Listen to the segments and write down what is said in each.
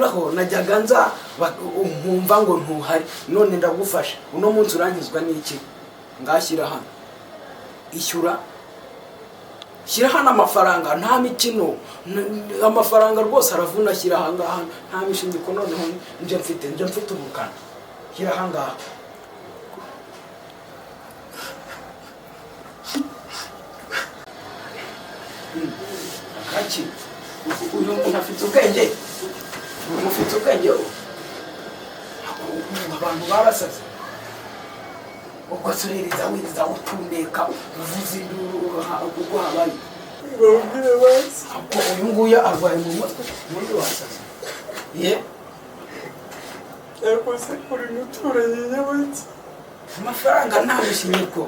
noneho najyaga nza nkumva ngo ntuhari none ndagufasha uno munsi urangizwa n'iki ngashyira hano ishyura shyira hano amafaranga nta mikino amafaranga rwose aravuna shyira ahangaha nta mishingiko noneho nje mfite ubukana shyira ahangaha kaki uyu muntu afite ubwenge ufite ubwenge abantu barasaze ubwo tuririza wiza utundeka uvuze induru ubwo habaye babwire basi uyu nguyu arwaye mu mutwe muri wasaze ye ariko se uri muturanye nyabaki amafaranga nta mishinyiko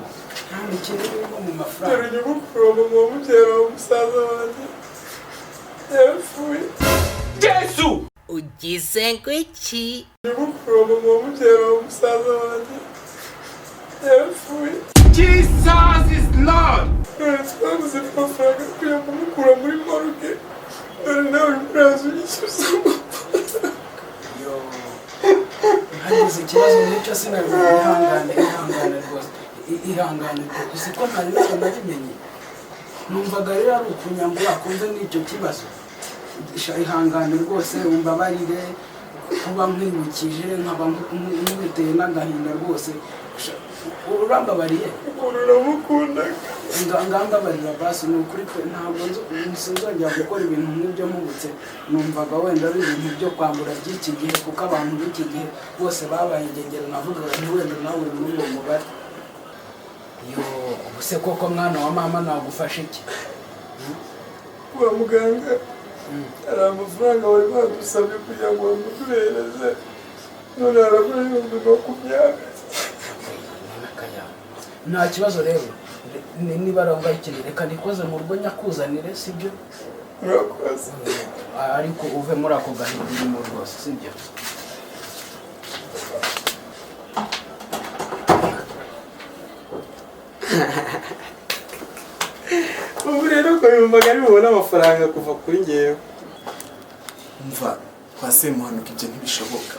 nta mikino irimo mu mafaranga dore nyogokuru wa mama wamubyara wa musaza wanjye yarapfuye Yesu ugize ngo iki nyogokuru wa mama wamubyara wa musaza wanjye yarapfuye Jesus is Lord. none twabuze amafaranga tujya kumukura muri morgue dore nawe uri murazi unyishyuza hagize ikibazo n'icyo sinabimenye ihangane rwose ihangane gusa ko ntari nabimenye numvaga rero ari ukunyambura kumve n'icyo kibazo ihangane rwose umbabarire kuba nkwibukije nkaba nkubiteye n'agahinda rwose urambabariye ukuntu namukundaga ngambabarira basi ni ukuri pe ntabwo sinzongera gukora ibintu nk'ibyo mpubutse numvaga wenda ari ibintu byo kwambura by'iki gihe kuko abantu b'iki gihe bose babaye ingegero navugaga nti wenda nawe uri muri uwo mubare ubuse koko mwana wa mama nagufashe iki kwa muganga hari amafaranga bari badusabye kugira ngo bamuduhereze none harabura ibihumbi 20. nta kibazo rero niba arambaye ikintu reka nikoze mu rugo nyakuzanire sibyo urakoze ariko uve muri ako gahinda urimo rwose sibyo ubu rero ko yumvaga ari bubone amafaranga kuva kuri ngewe umva kwa SEMUHANUKA ibyo ntibishoboka